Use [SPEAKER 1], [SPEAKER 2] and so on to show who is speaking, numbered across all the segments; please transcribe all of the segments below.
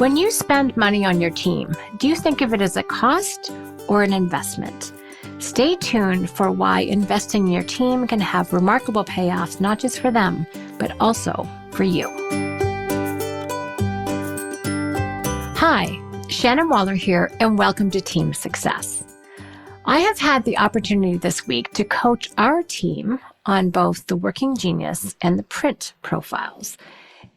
[SPEAKER 1] When you spend money on your team, do you think of it as a cost or an investment? Stay tuned for why investing in your team can have remarkable payoffs, not just for them, but also for you. Hi, Shannon Waller here, and welcome to Team Success. I have had the opportunity this week to coach our team on both the Working Genius and the print profiles.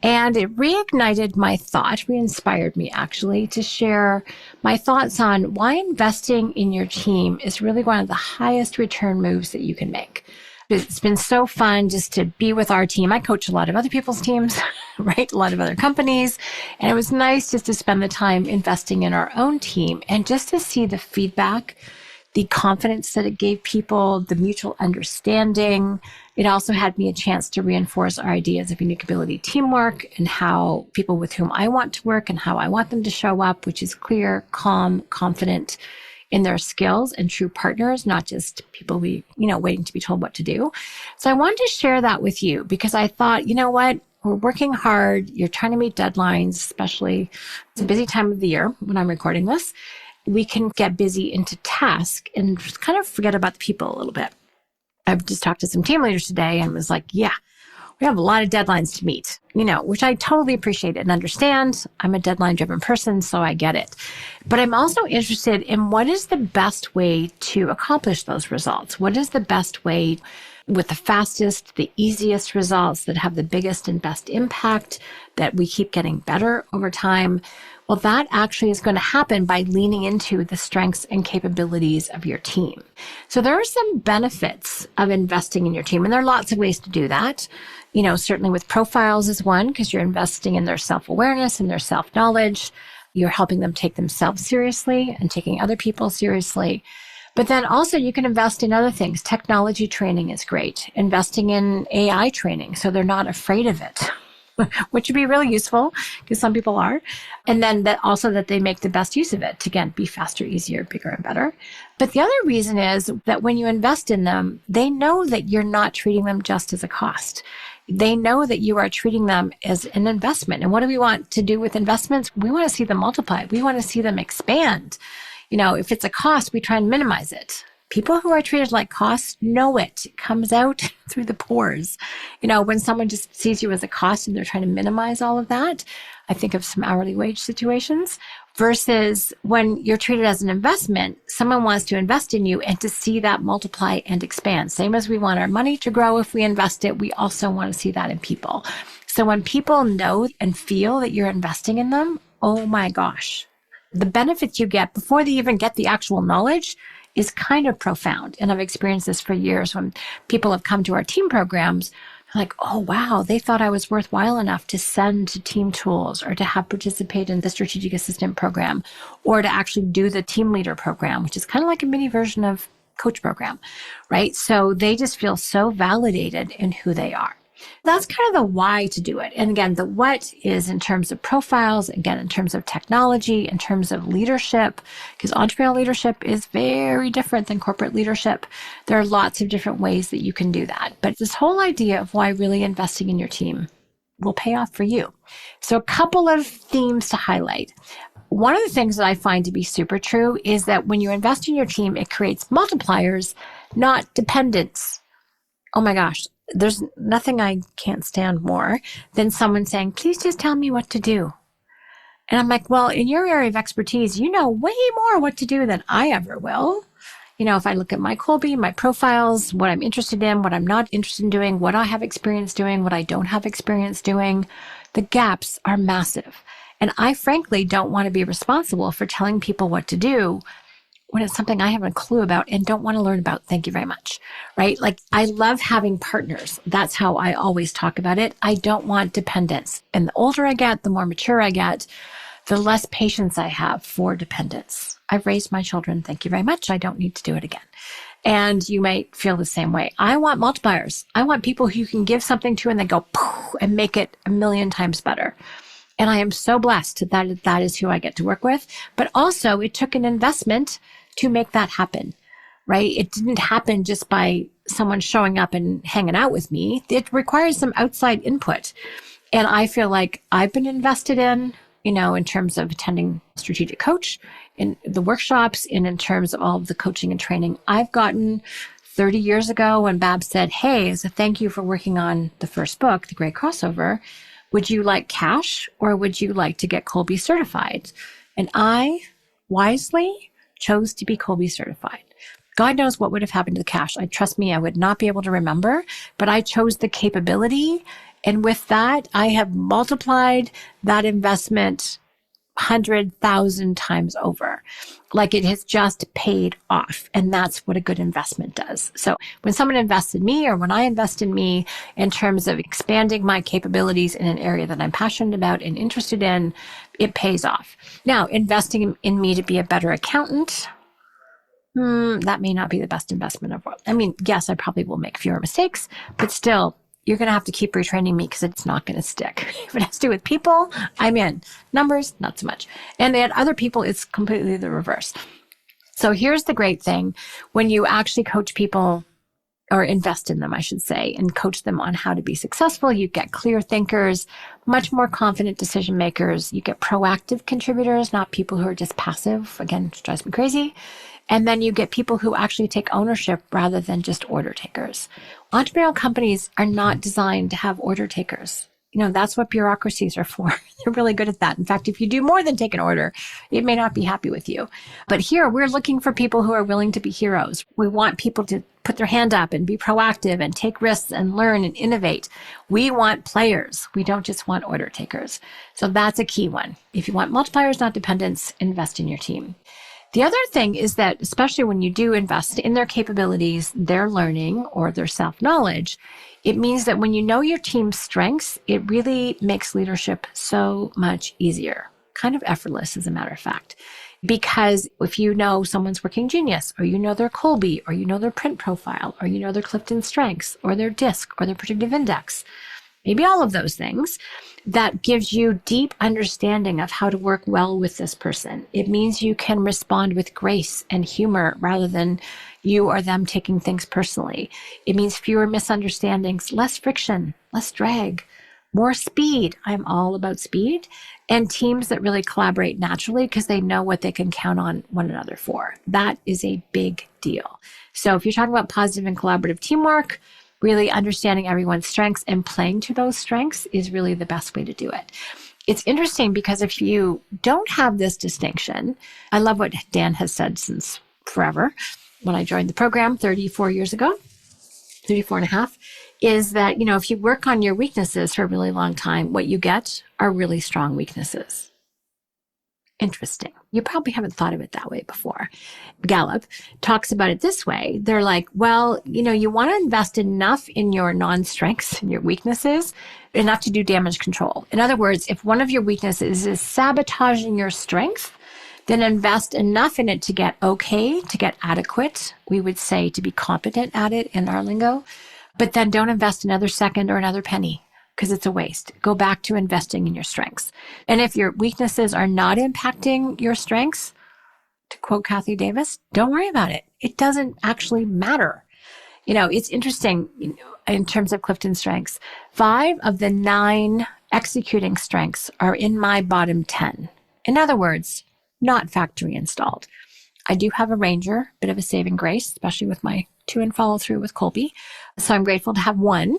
[SPEAKER 1] And it reignited my thought, re-inspired me actually, to share my thoughts on why investing in your team is really one of the highest return moves that you can make. It's been so fun just to be with our team. I coach a lot of other people's teams, right? A lot of other companies. And it was nice just to spend the time investing in our own team and just to see the feedback, the confidence that it gave people, the mutual understanding. It also had me a chance to reinforce our ideas of unique ability teamwork and how people with whom I want to work and how I want them to show up, which is clear, calm, confident in their skills and true partners, not just people waiting to be told what to do. So I wanted to share that with you because I thought, you know what? We're working hard. You're trying to meet deadlines, especially it's a busy time of the year when I'm recording this. We can get busy into task and kind of forget about the people a little bit. I've just talked to some team leaders today and was like, yeah, we have a lot of deadlines to meet, which I totally appreciate and understand. I'm a deadline-driven person, so I get it. But I'm also interested in what is the best way to accomplish those results? What is the best way with the fastest, the easiest results that have the biggest and best impact, that we keep getting better over time? Well, that actually is going to happen by leaning into the strengths and capabilities of your team. So there are some benefits of investing in your team, and there are lots of ways to do that. Certainly with profiles is one, because you're investing in their self-awareness and their self-knowledge. You're helping them take themselves seriously and taking other people seriously. But then also you can invest in other things. Technology training is great. Investing in AI training so they're not afraid of it, which would be really useful because some people are. And then that they make the best use of it to, again, be faster, easier, bigger, and better. But the other reason is that when you invest in them, they know that you're not treating them just as a cost. They know that you are treating them as an investment. And what do we want to do with investments? We want to see them multiply. We want to see them expand. If it's a cost, we try and minimize it. People who are treated like costs know it. It comes out through the pores. When someone just sees you as a cost and they're trying to minimize all of that, I think of some hourly wage situations versus when you're treated as an investment, someone wants to invest in you and to see that multiply and expand. Same as we want our money to grow if we invest it, we also want to see that in people. So when people know and feel that you're investing in them, oh my gosh, the benefits you get before they even get the actual knowledge is kind of profound. And I've experienced this for years when people have come to our team programs, like, oh, wow, they thought I was worthwhile enough to send to team tools or to have participate in the strategic assistant program or to actually do the team leader program, which is kind of like a mini version of coach program, right? So they just feel so validated in who they are. That's kind of the why to do it. And again, the what is in terms of profiles, again, in terms of technology, in terms of leadership, because entrepreneurial leadership is very different than corporate leadership. There are lots of different ways that you can do that. But this whole idea of why really investing in your team will pay off for you. So a couple of themes to highlight. One of the things that I find to be super true is that when you invest in your team, it creates multipliers, not dependents. Oh my gosh. There's nothing I can't stand more than someone saying, please just tell me what to do. And I'm like, well, in your area of expertise, you know way more what to do than I ever will. If I look at my Kolbe, my profiles, what I'm interested in, what I'm not interested in doing, what I have experience doing, what I don't have experience doing, the gaps are massive. And I frankly don't want to be responsible for telling people what to do when it's something I haven't a clue about and don't want to learn about. Thank you very much, right? Like I love having partners. That's how I always talk about it. I don't want dependence. And the older I get, the more mature I get, the less patience I have for dependence. I've raised my children. Thank you very much. I don't need to do it again. And you might feel the same way. I want multipliers. I want people who you can give something to and then go poof and make it a million times better. And I am so blessed that that is who I get to work with. But also it took an investment to make that happen, right? It didn't happen just by someone showing up and hanging out with me. It requires some outside input. And I feel like I've been invested in, in terms of attending strategic coach in the workshops and in terms of all of the coaching and training I've gotten 30 years ago when Bab said, hey, as a thank you for working on the first book, The Great Crossover, would you like cash or would you like to get Kolbe certified? And I wisely chose to be Kolbe certified. God knows what would have happened to the cash. Trust me, I would not be able to remember, but I chose the capability. And with that, I have multiplied that investment 100,000 times over. Like it has just paid off. And that's what a good investment does. So when someone invests in me or when I invest in me in terms of expanding my capabilities in an area that I'm passionate about and interested in, it pays off. Now, investing in me to be a better accountant, that may not be the best investment of all. I mean, yes, I probably will make fewer mistakes, but still, you're going to have to keep retraining me because it's not going to stick. If it has to do with people, I'm in. Numbers, not so much. And at other people, it's completely the reverse. So here's the great thing. When you actually coach people or invest in them, I should say, and coach them on how to be successful, you get clear thinkers, much more confident decision makers. You get proactive contributors, not people who are just passive. Again, it drives me crazy. And then you get people who actually take ownership rather than just order takers. Entrepreneurial companies are not designed to have order takers. That's what bureaucracies are for. They're really good at that. In fact, if you do more than take an order, it may not be happy with you. But here, we're looking for people who are willing to be heroes. We want people to put their hand up and be proactive and take risks and learn and innovate. We want players. We don't just want order takers. So that's a key one. If you want multipliers, not dependents, invest in your team. The other thing is that, especially when you do invest in their capabilities, their learning, or their self-knowledge, it means that when you know your team's strengths, it really makes leadership so much easier, kind of effortless, as a matter of fact. Because if you know someone's working genius, or you know their Kolbe, or you know their print profile, or you know their Clifton strengths, or their DISC, or their predictive index, maybe all of those things, that gives you deep understanding of how to work well with this person. It means you can respond with grace and humor rather than you or them taking things personally. It means fewer misunderstandings, less friction, less drag, more speed. I'm all about speed. And teams that really collaborate naturally because they know what they can count on one another for. That is a big deal. So if you're talking about positive and collaborative teamwork, really understanding everyone's strengths and playing to those strengths is really the best way to do it. It's interesting because if you don't have this distinction, I love what Dan has said since forever, when I joined the program 34 years ago, 34 and a half, is that, if you work on your weaknesses for a really long time, what you get are really strong weaknesses. Interesting. You probably haven't thought of it that way before. Gallup talks about it this way. They're like, well, you want to invest enough in your non-strengths and your weaknesses, enough to do damage control. In other words, if one of your weaknesses is sabotaging your strength, then invest enough in it to get okay, to get adequate. We would say to be competent at it in our lingo, but then don't invest another second or another penny, because it's a waste. Go back to investing in your strengths. And if your weaknesses are not impacting your strengths, to quote Kathy Davis, don't worry about it. It doesn't actually matter. It's interesting in terms of Clifton strengths. 5 of the 9 executing strengths are in my bottom 10. In other words, not factory installed. I do have a ranger, bit of a saving grace, especially with my 2 and follow through with Kolbe. So I'm grateful to have 1.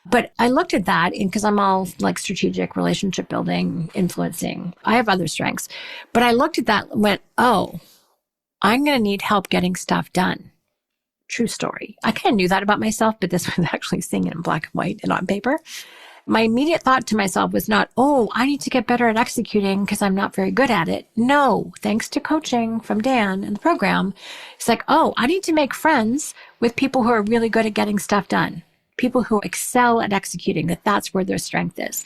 [SPEAKER 1] But I looked at that because I'm all like strategic, relationship building, influencing. I have other strengths. But I looked at that and went, oh, I'm going to need help getting stuff done. True story. I kind of knew that about myself, but this was actually seeing it in black and white and on paper. My immediate thought to myself was not, oh, I need to get better at executing because I'm not very good at it. No, thanks to coaching from Dan and the program, it's like, oh, I need to make friends with people who are really good at getting stuff done. People who excel at executing, that's where their strength is.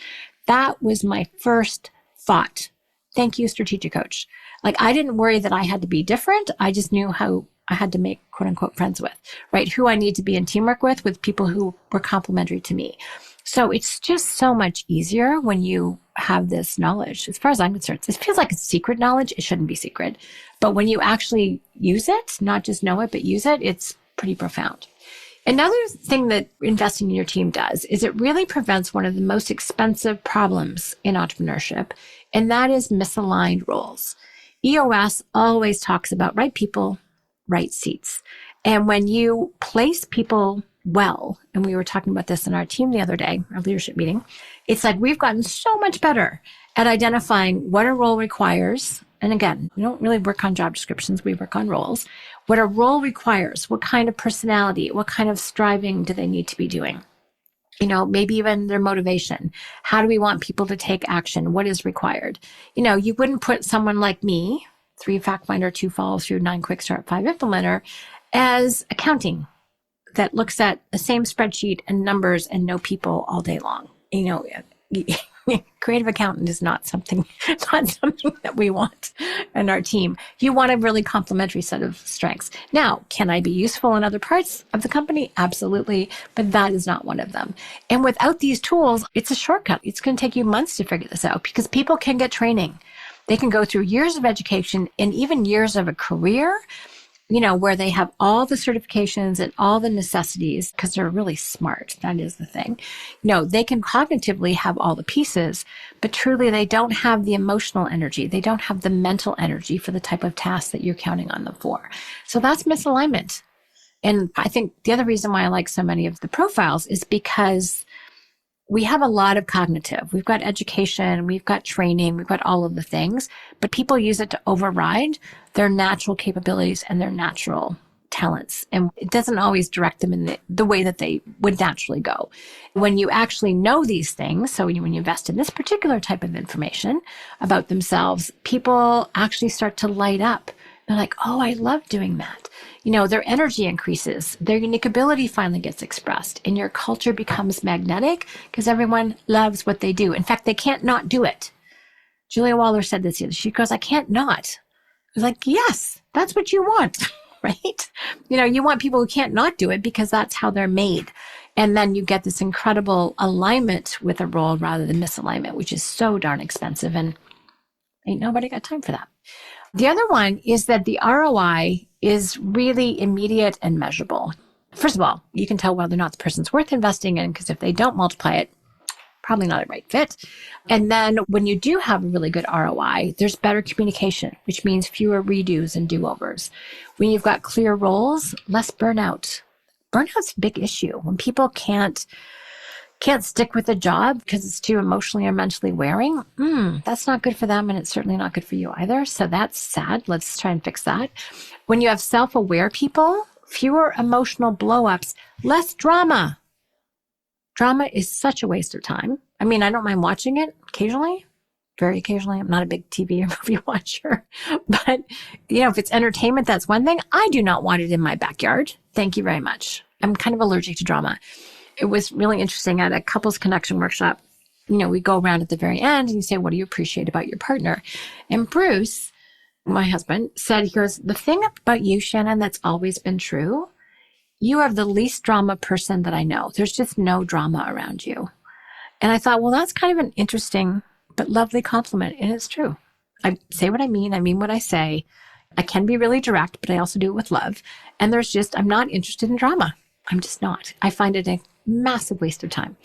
[SPEAKER 1] That was my first thought. Thank you, strategic coach. Like, I didn't worry that I had to be different. I just knew how I had to make quote unquote friends with, right? Who I need to be in teamwork with people who were complementary to me. So it's just so much easier when you have this knowledge. As far as I'm concerned, it feels like it's secret knowledge. It shouldn't be secret. But when you actually use it, not just know it, but use it, it's pretty profound. Another thing that investing in your team does is it really prevents one of the most expensive problems in entrepreneurship, and that is misaligned roles. EOS always talks about right people, right seats. And when you place people well, and we were talking about this in our team the other day, our leadership meeting, it's like we've gotten so much better at identifying what a role requires. And again, we don't really work on job descriptions, we work on roles. What a role requires, what kind of personality, what kind of striving do they need to be doing? Maybe even their motivation. How do we want people to take action? What is required? You wouldn't put someone like me, 3 fact finder, 2 follow through, 9 quick start, 5 implementer, as accounting that looks at the same spreadsheet and numbers and no people all day long. Creative accountant is not something that we want in our team. You want a really complementary set of strengths. Now, can I be useful in other parts of the company? Absolutely. But that is not one of them. And without these tools, it's a shortcut. It's going to take you months to figure this out because people can get training. They can go through years of education and even years of a career, where they have all the certifications and all the necessities because they're really smart. That is the thing. They can cognitively have all the pieces, but truly they don't have the emotional energy. They don't have the mental energy for the type of tasks that you're counting on them for. So that's misalignment. And I think the other reason why I like so many of the profiles is because we have a lot of cognitive. We've got education, we've got training, we've got all of the things, but people use it to override their natural capabilities and their natural talents. And it doesn't always direct them in the way that they would naturally go. When you actually know these things, so when you invest in this particular type of information about themselves, people actually start to light up. They're like, oh, I love doing that. Their energy increases, their unique ability finally gets expressed, and your culture becomes magnetic because everyone loves what they do. In fact, they can't not do it. Julia Waller said this the other day. She goes, I can't not. I was like, yes, that's what you want, right? You want people who can't not do it because that's how they're made. And then you get this incredible alignment with a role rather than misalignment, which is so darn expensive, and ain't nobody got time for that. The other one is that the ROI is really immediate and measurable. First of all, you can tell whether or not the person's worth investing in because if they don't multiply it, probably not a right fit. And then when you do have a really good ROI, there's better communication, which means fewer redos and do-overs. When you've got clear roles, less burnout. Burnout's a big issue. When people can't stick with a job because it's too emotionally or mentally wearing, that's not good for them, and it's certainly not good for you either. So that's sad. Let's try and fix that. When you have self-aware people, fewer emotional blow-ups, less drama. Drama is such a waste of time. I mean, I don't mind watching it occasionally, very occasionally. I'm not a big TV or movie watcher. But, if it's entertainment, that's one thing. I do not want it in my backyard. Thank you very much. I'm kind of allergic to drama. It was really interesting at a couples connection workshop. We go around at the very end and you say, what do you appreciate about your partner? And Bruce, my husband, said, he goes, the thing about you, Shannon, that's always been true, you are the least drama person that I know. There's just no drama around you. And I thought, well, that's kind of an interesting but lovely compliment. And it's true. I say what I mean what I say. I can be really direct, but I also do it with love. And I'm not interested in drama. I'm just not. I find it a massive waste of time.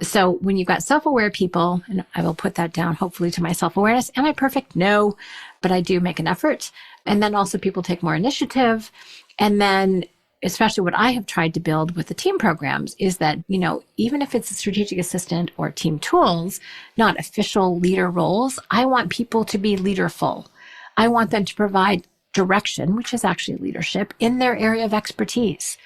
[SPEAKER 1] So when you've got self-aware people, and I will put that down hopefully to my self-awareness. Am I perfect? No, but I do make an effort. And then also people take more initiative. And then especially what I have tried to build with the team programs is that, even if it's a strategic assistant or team tools, not official leader roles, I want people to be leaderful. I want them to provide direction, which is actually leadership, in their area of expertise.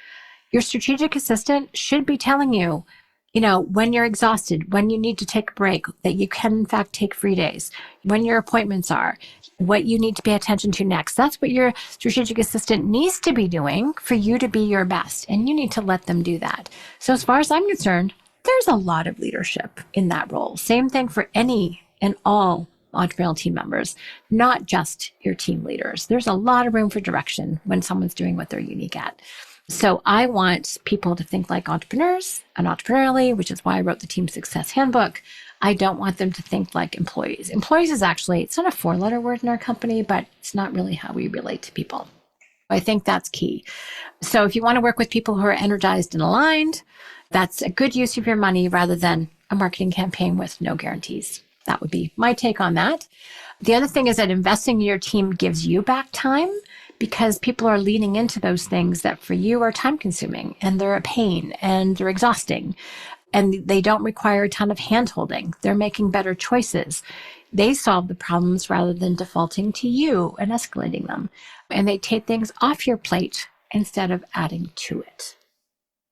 [SPEAKER 1] Your strategic assistant should be telling you, when you're exhausted, when you need to take a break, that you can in fact take free days, when your appointments are, what you need to pay attention to next. That's what your strategic assistant needs to be doing for you to be your best. And you need to let them do that. So as far as I'm concerned, there's a lot of leadership in that role. Same thing for any and all entrepreneurial team members, not just your team leaders. There's a lot of room for direction when someone's doing what they're unique at. So I want people to think like entrepreneurs and entrepreneurially, which is why I wrote the Team Success Handbook. I don't want them to think like employees. Employees is actually, it's not a 4-letter word in our company, but it's not really how we relate to people. I think that's key. So if you want to work with people who are energized and aligned, that's a good use of your money rather than a marketing campaign with no guarantees. That would be my take on that. The other thing is that investing in your team gives you back time because people are leaning into those things that for you are time consuming and they're a pain and they're exhausting and they don't require a ton of hand holding. They're making better choices. They solve the problems rather than defaulting to you and escalating them. And they take things off your plate instead of adding to it.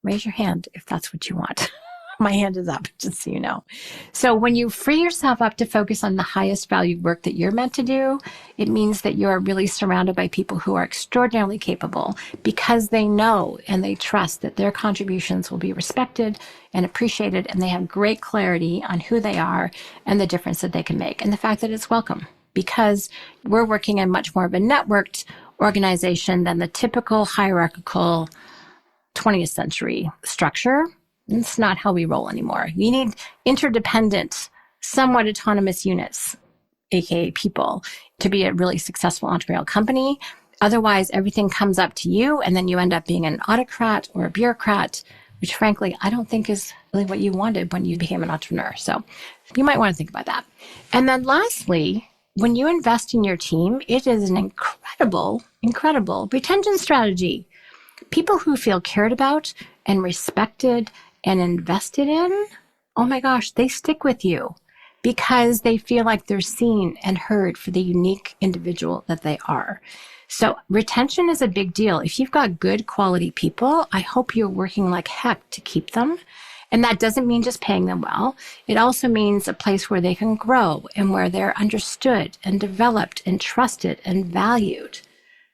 [SPEAKER 1] Raise your hand if that's what you want. My hand is up, just so you know. So when you free yourself up to focus on the highest value work that you're meant to do, it means that you're really surrounded by people who are extraordinarily capable because they know and they trust that their contributions will be respected and appreciated, and they have great clarity on who they are and the difference that they can make, and the fact that it's welcome, because we're working in much more of a networked organization than the typical hierarchical 20th century structure. It's not how we roll anymore. We need interdependent, somewhat autonomous units, aka people, to be a really successful entrepreneurial company. Otherwise, everything comes up to you, and then you end up being an autocrat or a bureaucrat, which frankly, I don't think is really what you wanted when you became an entrepreneur. So you might want to think about that. And then lastly, when you invest in your team, it is an incredible retention strategy. People who feel cared about and respected and invested in, oh my gosh, they stick with you because they feel like they're seen and heard for the unique individual that they are. So retention is a big deal. If you've got good quality people, I hope you're working like heck to keep them. And that doesn't mean just paying them well. It also means a place where they can grow and where they're understood and developed and trusted and valued.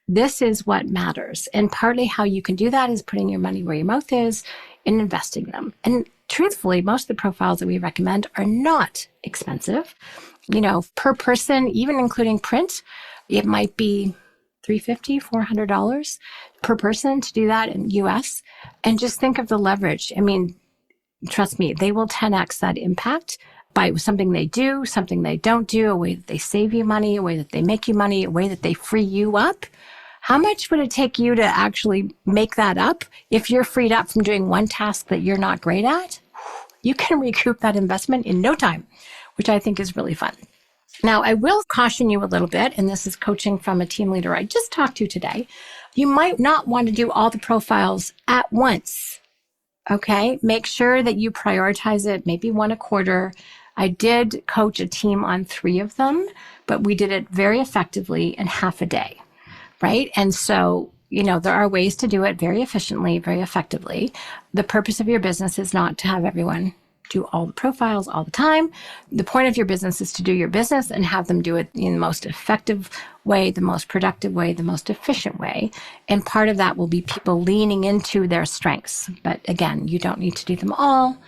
[SPEAKER 1] This is what matters. And partly how you can do that is putting your money where your mouth is and investing them. And truthfully, most of the profiles that we recommend are not expensive. You know, per person, even including print, it might be $350, $400 per person to do that in US. And just think of the leverage. I mean, trust me, they will 10x that impact by something they do, something they don't do, a way that they save you money, a way that they make you money, a way that they free you up. How much would it take you to actually make that up if you're freed up from doing one task that you're not great at? You can recoup that investment in no time, which I think is really fun. Now, I will caution you a little bit, and this is coaching from a team leader I just talked to today. You might not want to do all the profiles at once, okay? Make sure that you prioritize it, maybe one a quarter. I did coach a team on 3 of them, but we did it very effectively in half a day. Right? And so, you know, there are ways to do it very efficiently, very effectively. The purpose of your business is not to have everyone do all the profiles all the time. The point of your business is to do your business and have them do it in the most effective way, the most productive way, the most efficient way. And part of that will be people leaning into their strengths. But again, you don't need to do them all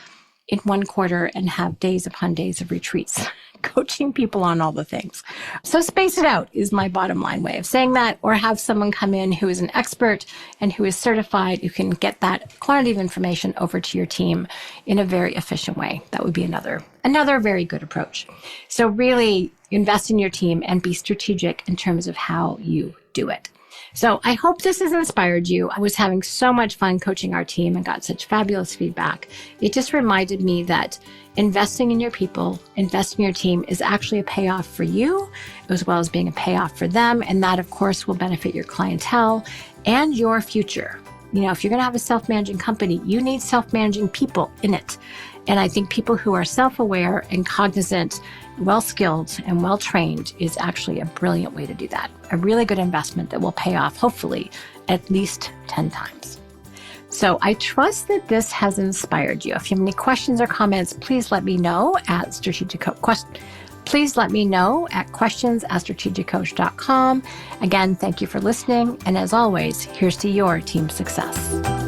[SPEAKER 1] in one quarter and have days upon days of retreats, coaching people on all the things. So space it out is my bottom line way of saying that, or have someone come in who is an expert and who is certified, who can get that quantity of information over to your team in a very efficient way. That would be another very good approach. So really invest in your team and be strategic in terms of how you do it. So I hope this has inspired you. I was having so much fun coaching our team and got such fabulous feedback. It just reminded me that investing in your people, investing in your team is actually a payoff for you, as well as being a payoff for them. And that, of course, will benefit your clientele and your future. You know, if you're going to have a self-managing company, you need self-managing people in it. And I think people who are self-aware and cognizant, well-skilled and well-trained is actually a brilliant way to do that. A really good investment that will pay off, hopefully, at least 10 times. So I trust that this has inspired you. If you have any questions or comments, please let me know at questions@strategiccoach.com. Again, thank you for listening. And as always, here's to your team success.